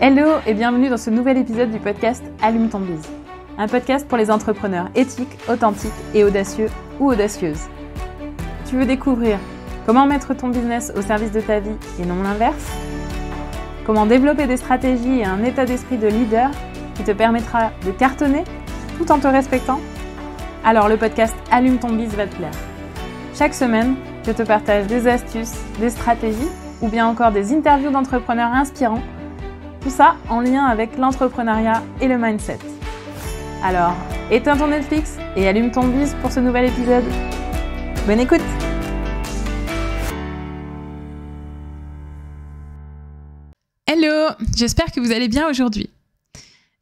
Hello et bienvenue dans ce nouvel épisode du podcast Allume ton biz. Un podcast pour les entrepreneurs éthiques, authentiques et audacieux ou audacieuses. Tu veux découvrir comment mettre ton business au service de ta vie et non l'inverse? Comment développer des stratégies et un état d'esprit de leader qui te permettra de cartonner tout en te respectant? Alors le podcast Allume ton biz va te plaire. Chaque semaine, je te partage des astuces, des stratégies ou bien encore des interviews d'entrepreneurs inspirants. Tout ça en lien avec l'entrepreneuriat et le mindset. Alors, éteins ton Netflix et allume ton biz pour ce nouvel épisode. Bonne écoute! Hello! J'espère que vous allez bien aujourd'hui.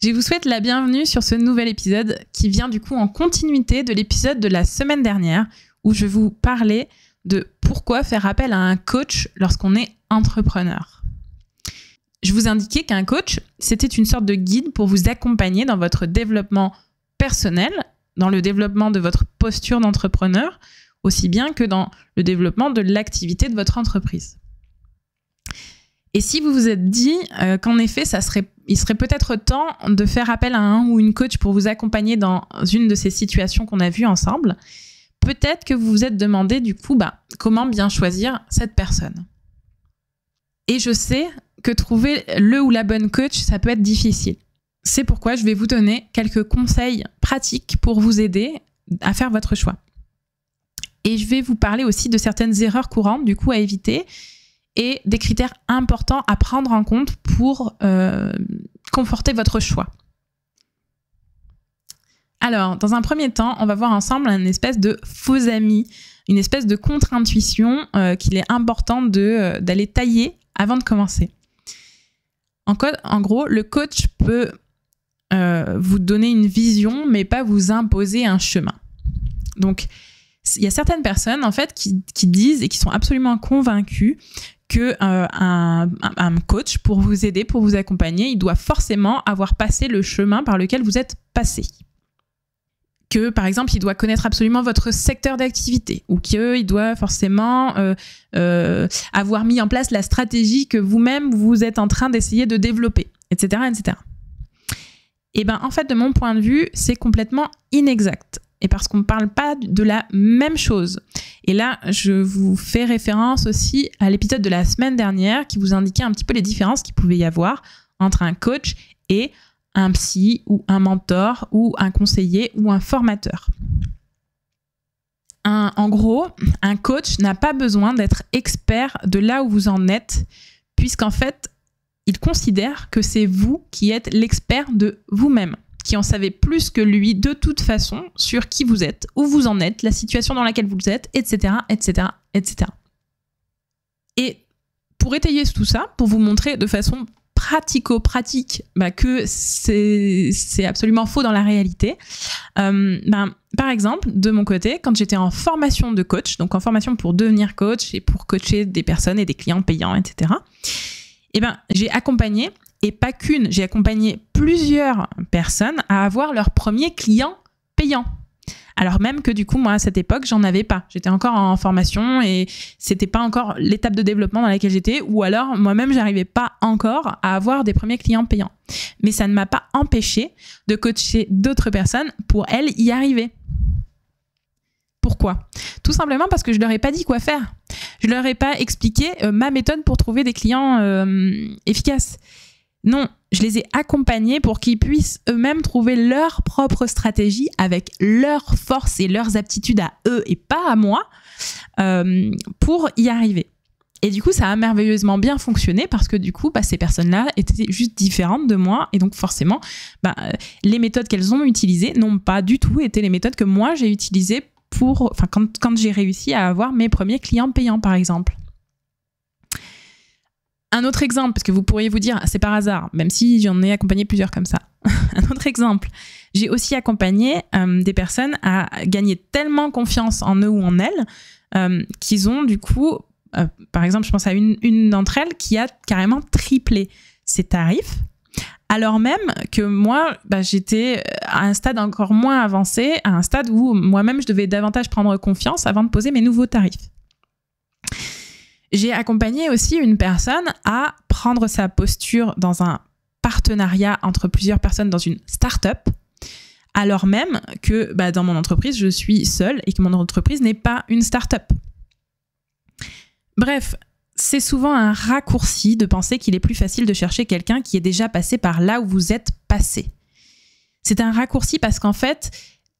Je vous souhaite la bienvenue sur ce nouvel épisode qui vient du coup en continuité de l'épisode de la semaine dernière où je vous parlais de pourquoi faire appel à un coach lorsqu'on est entrepreneur. Je vous indiquais qu'un coach, c'était une sorte de guide pour vous accompagner dans votre développement personnel, dans le développement de votre posture d'entrepreneur, aussi bien que dans le développement de l'activité de votre entreprise. Et si vous vous êtes dit qu'en effet, il serait peut-être temps de faire appel à un ou une coach pour vous accompagner dans une de ces situations qu'on a vues ensemble, peut-être que vous vous êtes demandé du coup comment bien choisir cette personne. Et je sais que trouver le ou la bonne coach, ça peut être difficile. C'est pourquoi je vais vous donner quelques conseils pratiques pour vous aider à faire votre choix. Et je vais vous parler aussi de certaines erreurs courantes du coup à éviter et des critères importants à prendre en compte pour conforter votre choix. Alors, dans un premier temps, on va voir ensemble une espèce de faux ami, une espèce de contre-intuition qu'il est important d'aller tailler avant de commencer. En gros, le coach peut vous donner une vision, mais pas vous imposer un chemin. Donc, il y a certaines personnes en fait qui disent et qui sont absolument convaincues que un coach, pour vous aider, pour vous accompagner, il doit forcément avoir passé le chemin par lequel vous êtes passé. Que, par exemple, il doit connaître absolument votre secteur d'activité ou qu'il doit forcément avoir mis en place la stratégie que vous-même, vous êtes en train d'essayer de développer, etc., etc. Et en fait, de mon point de vue, c'est complètement inexact. Et parce qu'on ne parle pas de la même chose. Et là, je vous fais référence aussi à l'épisode de la semaine dernière qui vous indiquait un petit peu les différences qu'il pouvait y avoir entre un coach et un psy ou un mentor ou un conseiller ou un formateur. En gros, un coach n'a pas besoin d'être expert de là où vous en êtes, puisqu'en fait, il considère que c'est vous qui êtes l'expert de vous-même, qui en savez plus que lui de toute façon sur qui vous êtes, où vous en êtes, la situation dans laquelle vous êtes, etc., etc., etc. Et pour étayer tout ça, pour vous montrer de façon pratico-pratique que c'est absolument faux dans la réalité. Par exemple, de mon côté, quand j'étais en formation de coach, donc en formation pour devenir coach et pour coacher des personnes et des clients payants, etc., j'ai accompagné, et pas qu'une, j'ai accompagné plusieurs personnes à avoir leur premier client payant. Alors même que du coup, moi, à cette époque, j'en avais pas. J'étais encore en formation et c'était pas encore l'étape de développement dans laquelle j'étais, ou alors moi-même, j'arrivais pas encore à avoir des premiers clients payants. Mais ça ne m'a pas empêché de coacher d'autres personnes pour elles y arriver. Pourquoi ? Tout simplement parce que je leur ai pas dit quoi faire. Je leur ai pas expliqué ma méthode pour trouver des clients efficaces. Non, je les ai accompagnés pour qu'ils puissent eux-mêmes trouver leur propre stratégie avec leurs forces et leurs aptitudes à eux et pas à moi pour y arriver. Et du coup, ça a merveilleusement bien fonctionné parce que du coup, ces personnes-là étaient juste différentes de moi et donc forcément, les méthodes qu'elles ont utilisées n'ont pas du tout été les méthodes que moi j'ai utilisées quand j'ai réussi à avoir mes premiers clients payants, par exemple. Un autre exemple, parce que vous pourriez vous dire, c'est par hasard, même si j'en ai accompagné plusieurs comme ça. Un autre exemple, j'ai aussi accompagné des personnes à gagner tellement confiance en eux ou en elles qu'ils ont du coup, par exemple, je pense à une d'entre elles qui a carrément triplé ses tarifs, alors même que moi, j'étais à un stade encore moins avancé, à un stade où moi-même, je devais davantage prendre confiance avant de poser mes nouveaux tarifs. J'ai accompagné aussi une personne à prendre sa posture dans un partenariat entre plusieurs personnes dans une start-up, alors même que dans mon entreprise, je suis seule et que mon entreprise n'est pas une start-up. Bref, c'est souvent un raccourci de penser qu'il est plus facile de chercher quelqu'un qui est déjà passé par là où vous êtes passé. C'est un raccourci parce qu'en fait,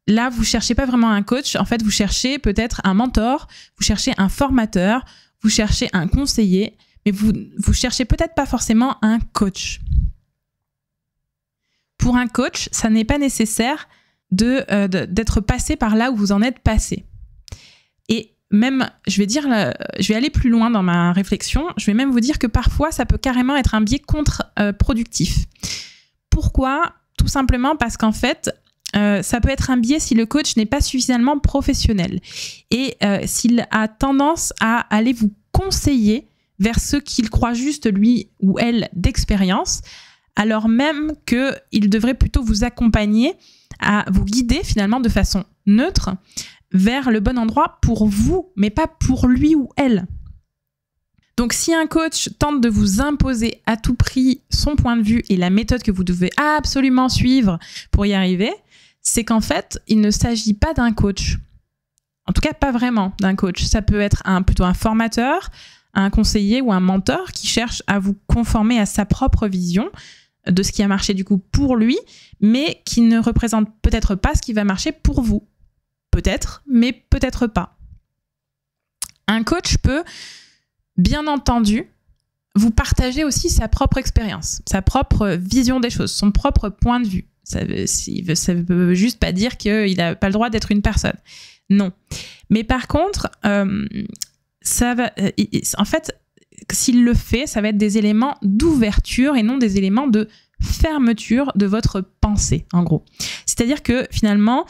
là, vous cherchez pas vraiment un coach. En fait, vous cherchez peut-être un mentor, vous cherchez un formateur, vous cherchez un conseiller, mais vous cherchez peut-être pas forcément un coach. Pour un coach, ça n'est pas nécessaire d'être passé par là où vous en êtes passé. Et même, je vais aller plus loin dans ma réflexion, je vais même vous dire que parfois, ça peut carrément être un biais contre-productif. Pourquoi ? Tout simplement parce qu'en fait, ça peut être un biais si le coach n'est pas suffisamment professionnel et s'il a tendance à aller vous conseiller vers ceux qu'il croit juste, lui ou elle, d'expérience, alors même qu'il devrait plutôt vous accompagner, à vous guider finalement de façon neutre vers le bon endroit pour vous, mais pas pour lui ou elle. Donc si un coach tente de vous imposer à tout prix son point de vue et la méthode que vous devez absolument suivre pour y arriver, c'est qu'en fait, il ne s'agit pas d'un coach. En tout cas, pas vraiment d'un coach. Ça peut être plutôt un formateur, un conseiller ou un mentor qui cherche à vous conformer à sa propre vision de ce qui a marché du coup pour lui, mais qui ne représente peut-être pas ce qui va marcher pour vous. Peut-être, mais peut-être pas. Un coach peut, bien entendu, vous partager aussi sa propre expérience, sa propre vision des choses, son propre point de vue. Ça veut juste pas dire qu'il n'a pas le droit d'être une personne. Non. Mais par contre, en fait, s'il le fait, ça va être des éléments d'ouverture et non des éléments de fermeture de votre pensée, en gros. C'est-à-dire que finalement,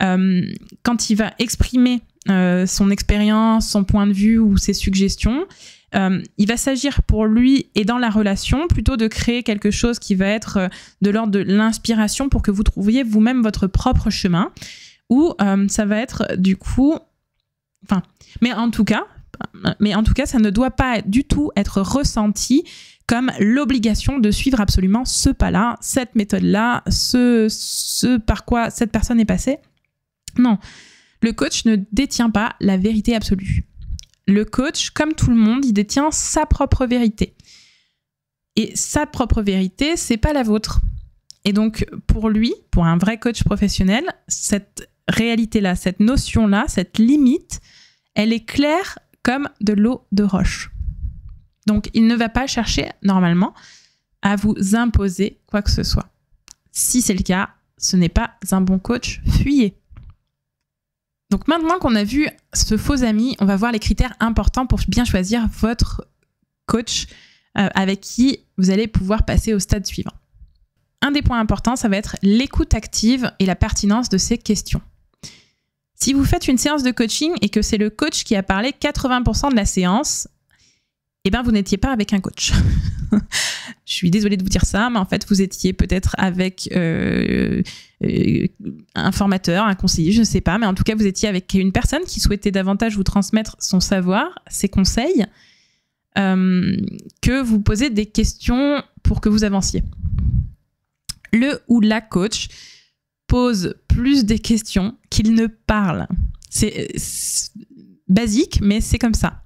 quand il va exprimer son expérience, son point de vue ou ses suggestions, il va s'agir pour lui et dans la relation plutôt de créer quelque chose qui va être de l'ordre de l'inspiration pour que vous trouviez vous-même votre propre chemin, ou ça va être du coup... Mais en tout cas, ça ne doit pas du tout être ressenti comme l'obligation de suivre absolument ce pas-là, cette méthode-là, ce par quoi cette personne est passée. Non, le coach ne détient pas la vérité absolue. Le coach, comme tout le monde, il détient sa propre vérité. Et sa propre vérité, c'est pas la vôtre. Et donc, pour lui, pour un vrai coach professionnel, cette réalité-là, cette notion-là, cette limite, elle est claire comme de l'eau de roche. Donc, il ne va pas chercher, normalement, à vous imposer quoi que ce soit. Si c'est le cas, ce n'est pas un bon coach, fuyez. Donc maintenant qu'on a vu ce faux ami, on va voir les critères importants pour bien choisir votre coach avec qui vous allez pouvoir passer au stade suivant. Un des points importants, ça va être l'écoute active et la pertinence de ces questions. Si vous faites une séance de coaching et que c'est le coach qui a parlé 80% de la séance, eh bien vous n'étiez pas avec un coach. Je suis désolée de vous dire ça, mais en fait vous étiez peut-être avec un formateur, un conseiller, je ne sais pas, mais en tout cas vous étiez avec une personne qui souhaitait davantage vous transmettre son savoir, ses conseils, que vous posez des questions pour que vous avanciez. Le ou la coach pose plus des questions qu'il ne parle. C'est basique, mais c'est comme ça.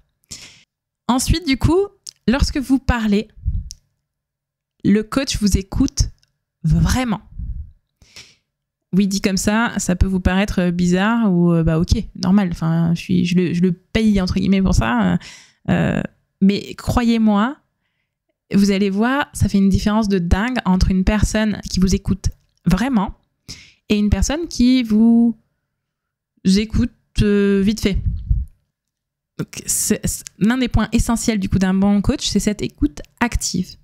Ensuite, du coup, lorsque vous parlez, le coach vous écoute vraiment. Oui, dit comme ça peut vous paraître bizarre ou ok, normal. Enfin, je le paye entre guillemets pour ça. Mais croyez-moi, vous allez voir, ça fait une différence de dingue entre une personne qui vous écoute vraiment et une personne qui vous écoute vite fait. Donc, l'un des points essentiels du coup d'un bon coach, c'est cette écoute active.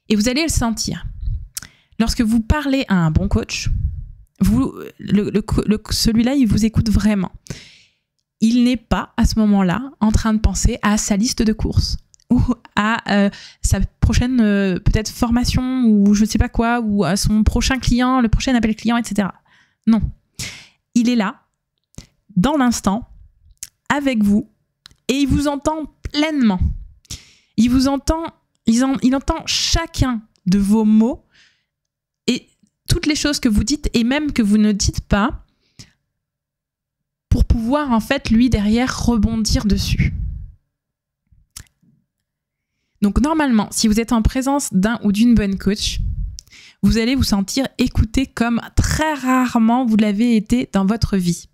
Et vous allez le sentir. Lorsque vous parlez à un bon coach, celui-là, il vous écoute vraiment. Il n'est pas à ce moment-là en train de penser à sa liste de courses ou à sa prochaine peut-être formation ou je ne sais pas quoi, ou à son prochain client, le prochain appel client, etc. Non. Il est là, dans l'instant, avec vous, et il vous entend pleinement. Il entend chacun de vos mots et toutes les choses que vous dites et même que vous ne dites pas pour pouvoir en fait lui derrière rebondir dessus. Donc normalement, si vous êtes en présence d'un ou d'une bonne coach, vous allez vous sentir écouté comme très rarement vous l'avez été dans votre vie.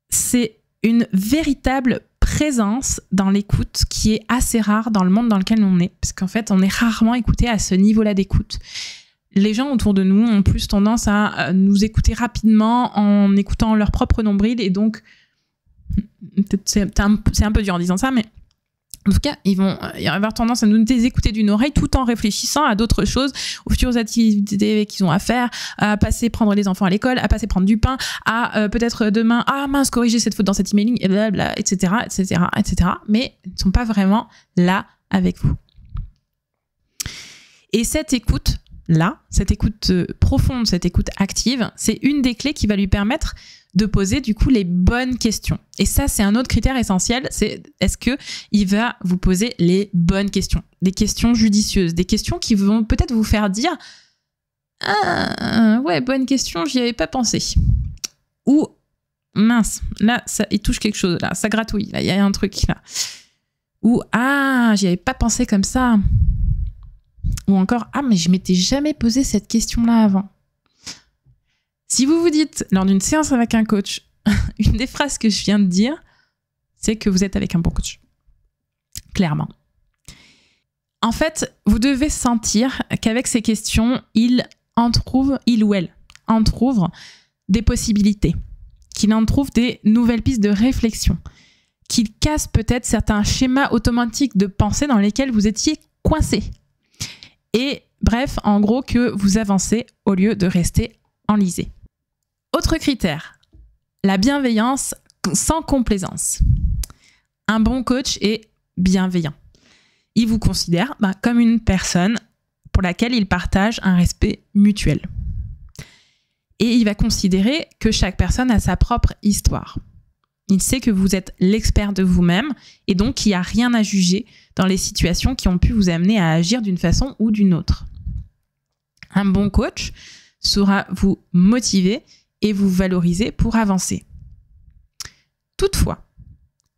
C'est une véritable présence dans l'écoute qui est assez rare dans le monde dans lequel on est, parce qu'en fait, on est rarement écouté à ce niveau-là d'écoute. Les gens autour de nous ont plus tendance à nous écouter rapidement en écoutant leur propre nombril, et donc, c'est un peu dur en disant ça, mais en tout cas, ils vont avoir tendance à nous écouter d'une oreille tout en réfléchissant à d'autres choses, aux futures activités qu'ils ont à faire, à passer prendre les enfants à l'école, à passer prendre du pain, à peut-être demain, corriger cette faute dans cet emailing, et blablabla, etc., etc., etc. Mais ils ne sont pas vraiment là avec vous. Et cette écoute-là, cette écoute profonde, cette écoute active, c'est une des clés qui va lui permettre de poser du coup les bonnes questions. Et ça, c'est un autre critère essentiel, c'est est-ce qu'il va vous poser les bonnes questions, des questions judicieuses, des questions qui vont peut-être vous faire dire « Ah, ouais, bonne question, j'y avais pas pensé. » Ou « Mince, là, il touche quelque chose, là, ça gratouille, là, il y a un truc, là. » Ou « Ah, j'y avais pas pensé comme ça. » Ou encore « Ah, mais je m'étais jamais posé cette question-là avant. » Si vous vous dites, lors d'une séance avec un coach, une des phrases que je viens de dire, c'est que vous êtes avec un bon coach. Clairement. En fait, vous devez sentir qu'avec ces questions, il ou elle entrouvre des possibilités, qu'il entrouvre des nouvelles pistes de réflexion, qu'il casse peut-être certains schémas automatiques de pensée dans lesquels vous étiez coincé. Et bref, en gros, que vous avancez au lieu de rester enlisé. Autre critère, la bienveillance sans complaisance. Un bon coach est bienveillant. Il vous considère comme une personne pour laquelle il partage un respect mutuel. Et il va considérer que chaque personne a sa propre histoire. Il sait que vous êtes l'expert de vous-même et donc il n'y a rien à juger dans les situations qui ont pu vous amener à agir d'une façon ou d'une autre. Un bon coach saura vous motiver et vous valoriser pour avancer. Toutefois,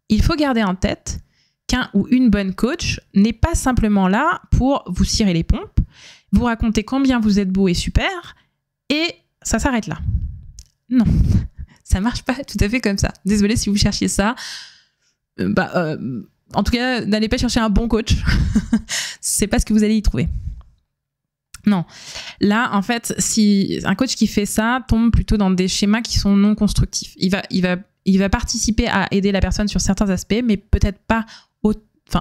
il faut garder en tête qu'un ou une bonne coach n'est pas simplement là pour vous cirer les pompes, vous raconter combien vous êtes beau et super, et ça s'arrête là. Non, ça marche pas tout à fait comme ça. Désolée si vous cherchiez ça. En tout cas, n'allez pas chercher un bon coach. C'est pas ce que vous allez y trouver. Non. Là, en fait, si un coach qui fait ça tombe plutôt dans des schémas qui sont non constructifs. Il va participer à aider la personne sur certains aspects, mais peut-être pas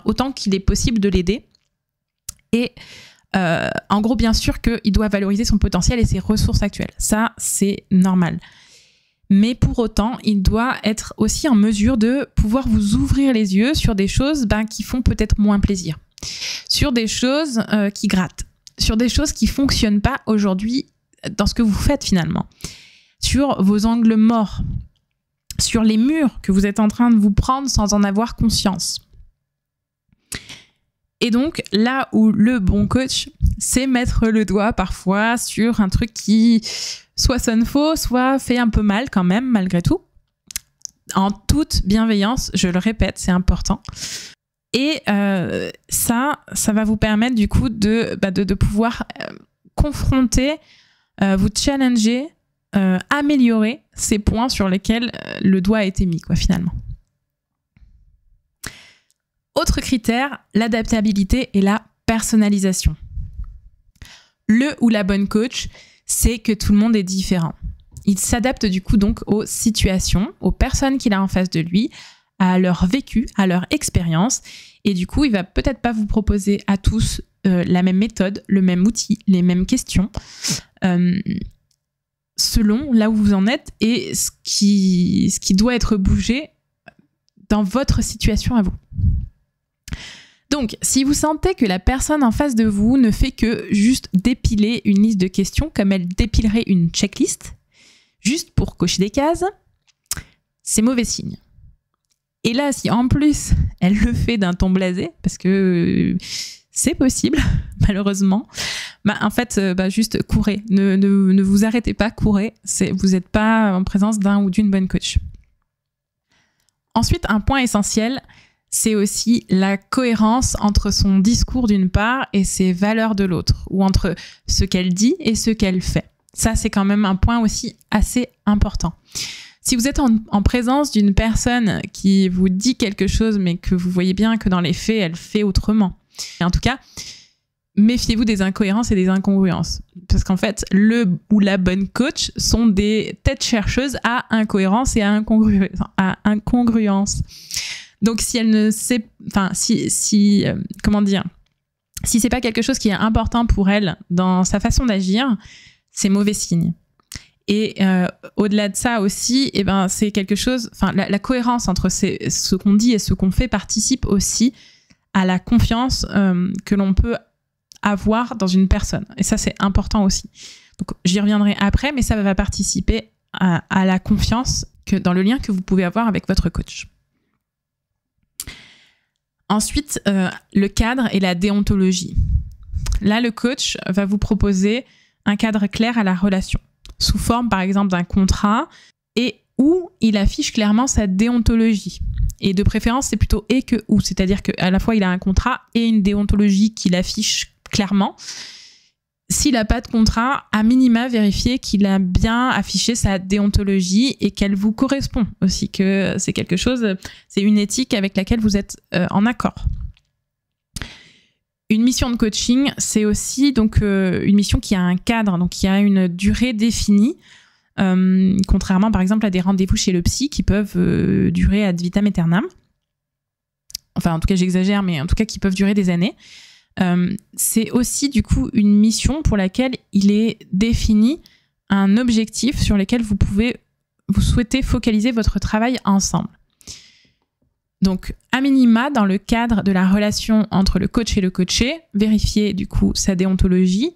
autant qu'il est possible de l'aider. Et en gros, bien sûr qu'il doit valoriser son potentiel et ses ressources actuelles. Ça, c'est normal. Mais pour autant, il doit être aussi en mesure de pouvoir vous ouvrir les yeux sur des choses qui font peut-être moins plaisir, sur des choses qui grattent, sur des choses qui fonctionnent pas aujourd'hui dans ce que vous faites finalement, sur vos angles morts, sur les murs que vous êtes en train de vous prendre sans en avoir conscience. Et donc, là où le bon coach, c'est mettre le doigt parfois sur un truc qui soit sonne faux, soit fait un peu mal quand même, malgré tout. En toute bienveillance, je le répète, c'est important. Et ça va vous permettre du coup de pouvoir confronter, vous challenger, améliorer ces points sur lesquels le doigt a été mis, finalement. Autre critère, l'adaptabilité et la personnalisation. Le ou la bonne coach, c'est que tout le monde est différent. Il s'adapte du coup donc aux situations, aux personnes qu'il a en face de lui, à leur vécu, à leur expérience. Et du coup, il va peut-être pas vous proposer à tous la même méthode, le même outil, les mêmes questions, selon là où vous en êtes et ce qui doit être bougé dans votre situation à vous. Donc, si vous sentez que la personne en face de vous ne fait que juste dépiler une liste de questions comme elle dépilerait une checklist, juste pour cocher des cases, c'est mauvais signe. Et là, si en plus elle le fait d'un ton blasé, parce que c'est possible, malheureusement. En fait, juste courez. Ne vous arrêtez pas, courez. Vous n'êtes pas en présence d'un ou d'une bonne coach. Ensuite, un point essentiel, c'est aussi la cohérence entre son discours d'une part et ses valeurs de l'autre, ou entre ce qu'elle dit et ce qu'elle fait. Ça, c'est quand même un point aussi assez important. Si vous êtes en présence d'une personne qui vous dit quelque chose, mais que vous voyez bien que dans les faits, elle fait autrement. Et en tout cas, méfiez-vous des incohérences et des incongruences. Parce qu'en fait, le ou la bonne coach sont des têtes chercheuses à incohérence et à incongruence. Donc, si elle ne sait... si c'est pas quelque chose qui est important pour elle dans sa façon d'agir, c'est mauvais signe. Et au-delà de ça aussi, c'est quelque chose... la cohérence entre ce qu'on dit et ce qu'on fait participe aussi à la confiance que l'on peut avoir dans une personne. Et ça, c'est important aussi. Donc, j'y reviendrai après, mais ça va participer à la confiance dans le lien que vous pouvez avoir avec votre coach. Ensuite, le cadre et la déontologie. Là, le coach va vous proposer un cadre clair à la relation, sous forme, par exemple, d'un contrat, et où il affiche clairement sa déontologie. Et de préférence, c'est plutôt et que ou, c'est-à-dire qu'à la fois, il a un contrat et une déontologie qu'il affiche clairement. S'il n'a pas de contrat, à minima, vérifiez qu'il a bien affiché sa déontologie et qu'elle vous correspond aussi, que c'est quelque chose, c'est une éthique avec laquelle vous êtes en accord. Une mission de coaching, c'est aussi donc une mission qui a un cadre, donc qui a une durée définie, contrairement par exemple à des rendez-vous chez le psy qui peuvent durer ad vitam aeternam. Enfin, en tout cas, j'exagère, mais en tout cas, qui peuvent durer des années. C'est aussi du coup une mission pour laquelle il est défini un objectif sur lequel vous souhaitez focaliser votre travail ensemble. Donc, à minima, dans le cadre de la relation entre le coach et le coaché, vérifiez du coup sa déontologie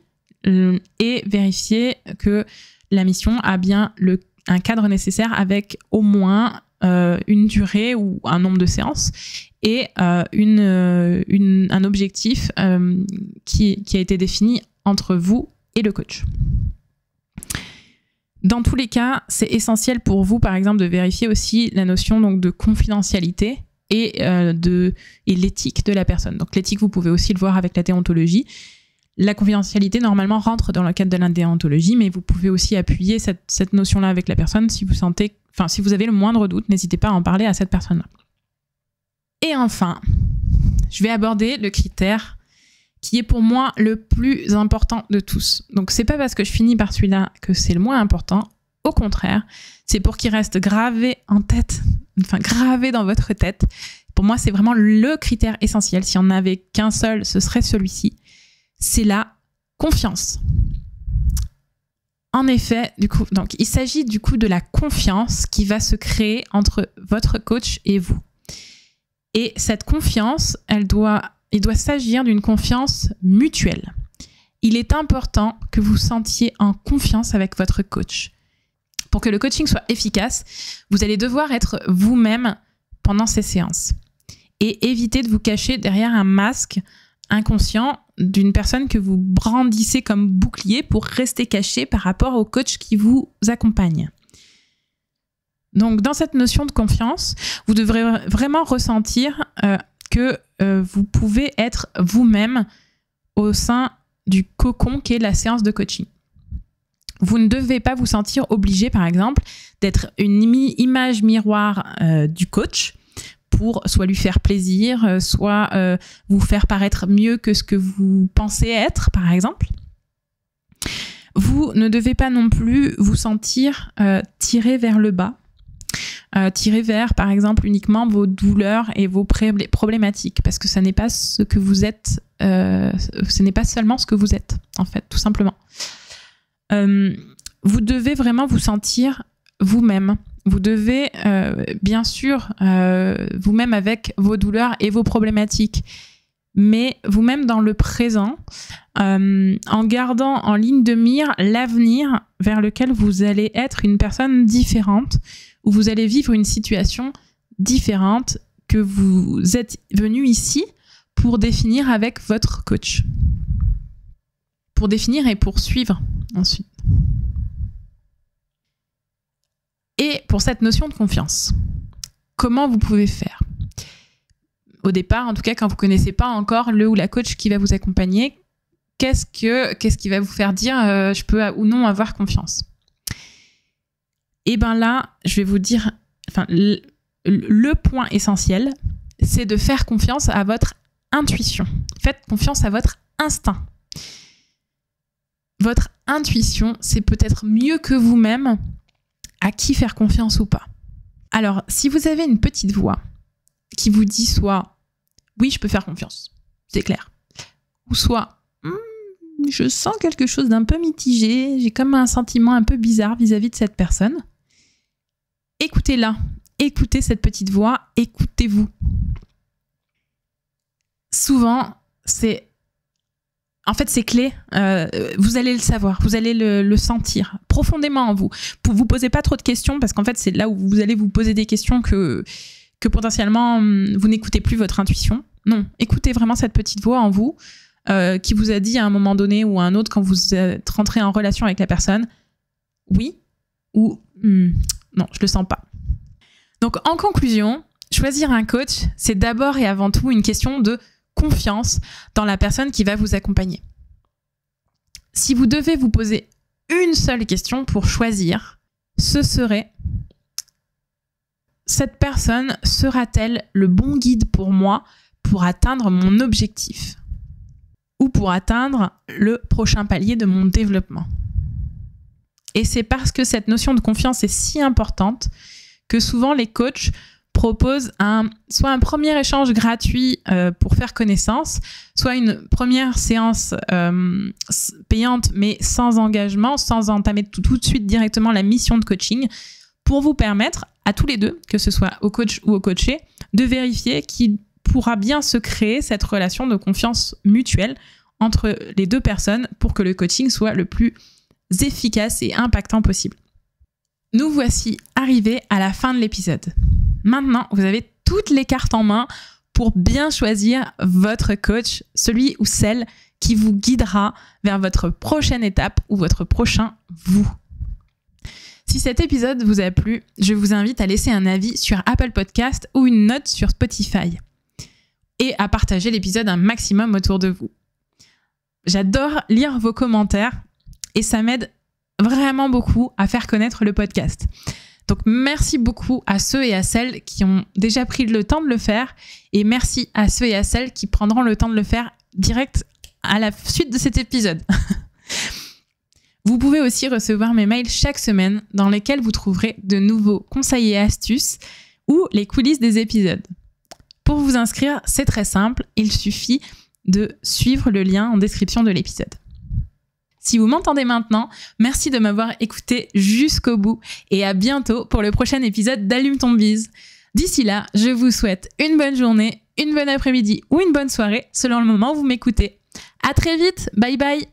et vérifiez que la mission a bien un cadre nécessaire avec au moins une durée ou un nombre de séances et un objectif qui a été défini entre vous et le coach. Dans tous les cas, c'est essentiel pour vous, par exemple, de vérifier aussi la notion donc, de confidentialité et l'éthique de la personne. Donc l'éthique, vous pouvez aussi le voir avec la déontologie. La confidentialité, normalement, rentre dans le cadre de la déontologie, mais vous pouvez aussi appuyer cette notion-là avec la personne si vous avez le moindre doute, n'hésitez pas à en parler à cette personne-là. Et enfin, je vais aborder le critère qui est pour moi le plus important de tous. Donc, c'est pas parce que je finis par celui-là que c'est le moins important. Au contraire, c'est pour qu'il reste gravé en tête, gravé dans votre tête. Pour moi, c'est vraiment le critère essentiel. Si on n'avait qu'un seul, ce serait celui-ci. C'est la confiance. En effet, donc, il s'agit du coup de la confiance qui va se créer entre votre coach et vous. Et cette confiance, il doit s'agir d'une confiance mutuelle. Il est important que vous sentiez en confiance avec votre coach. Pour que le coaching soit efficace, vous allez devoir être vous-même pendant ces séances. Et éviter de vous cacher derrière un masque inconscient d'une personne que vous brandissez comme bouclier pour rester caché par rapport au coach qui vous accompagne. Donc, dans cette notion de confiance, vous devrez vraiment ressentir que vous pouvez être vous-même au sein du cocon qu'est la séance de coaching. Vous ne devez pas vous sentir obligé, par exemple, d'être une image miroir du coach pour soit lui faire plaisir, soit vous faire paraître mieux que ce que vous pensez être, par exemple. Vous ne devez pas non plus vous sentir tiré vers le bas. Tirer vers, par exemple, uniquement vos douleurs et vos problématiques, parce que ça n'est pas ce que vous êtes, ce n'est pas seulement ce que vous êtes, en fait, tout simplement. Vous devez vraiment vous sentir vous-même. Vous devez, bien sûr, vous-même avec vos douleurs et vos problématiques, mais vous-même dans le présent, en gardant en ligne de mire l'avenir vers lequel vous allez être une personne différente, où vous allez vivre une situation différente, que vous êtes venu ici pour définir avec votre coach. Pour définir et pour suivre ensuite. Et pour cette notion de confiance, comment vous pouvez faire ? Au départ, en tout cas, quand vous ne connaissez pas encore le ou la coach qui va vous accompagner, qu'est-ce qui va vous faire dire je peux ou non avoir confiance ? Et bien là, je vais vous dire, le point essentiel, c'est de faire confiance à votre intuition. Faites confiance à votre instinct. Votre intuition, c'est peut-être mieux que vous-même à qui faire confiance ou pas. Alors, si vous avez une petite voix qui vous dit soit « oui, je peux faire confiance », c'est clair, ou soit « je sens quelque chose d'un peu mitigé, j'ai comme un sentiment un peu bizarre vis-à-vis de cette personne », écoutez-la, écoutez cette petite voix, écoutez-vous. Souvent, c'est clé, vous allez le savoir, vous allez le sentir profondément en vous. Vous posez pas trop de questions parce qu'en fait, c'est là où vous allez vous poser des questions que potentiellement, vous n'écoutez plus votre intuition. Non, écoutez vraiment cette petite voix en vous qui vous a dit à un moment donné ou à un autre quand vous êtes rentré en relation avec la personne, oui ou non, je le sens pas. Donc, en conclusion, choisir un coach, c'est d'abord et avant tout une question de confiance dans la personne qui va vous accompagner. Si vous devez vous poser une seule question pour choisir, ce serait: cette personne sera-t-elle le bon guide pour moi pour atteindre mon objectif ou pour atteindre le prochain palier de mon développement? Et c'est parce que cette notion de confiance est si importante que souvent les coachs proposent soit un premier échange gratuit pour faire connaissance, soit une première séance payante mais sans engagement, sans entamer tout de suite directement la mission de coaching, pour vous permettre à tous les deux, que ce soit au coach ou au coaché, de vérifier qu'il pourra bien se créer cette relation de confiance mutuelle entre les deux personnes pour que le coaching soit le plus efficace et impactant possible. Nous voici arrivés à la fin de l'épisode. Maintenant, vous avez toutes les cartes en main pour bien choisir votre coach, celui ou celle qui vous guidera vers votre prochaine étape ou votre prochain vous. Si cet épisode vous a plu, je vous invite à laisser un avis sur Apple Podcast ou une note sur Spotify et à partager l'épisode un maximum autour de vous. J'adore lire vos commentaires et ça m'aide vraiment beaucoup à faire connaître le podcast. Donc merci beaucoup à ceux et à celles qui ont déjà pris le temps de le faire et merci à ceux et à celles qui prendront le temps de le faire direct à la suite de cet épisode. Vous pouvez aussi recevoir mes mails chaque semaine dans lesquels vous trouverez de nouveaux conseils et astuces ou les coulisses des épisodes. Pour vous inscrire, c'est très simple, il suffit de suivre le lien en description de l'épisode. Si vous m'entendez maintenant, merci de m'avoir écouté jusqu'au bout et à bientôt pour le prochain épisode d'Allume ton bise. D'ici là, je vous souhaite une bonne journée, une bonne après-midi ou une bonne soirée selon le moment où vous m'écoutez. À très vite, bye bye.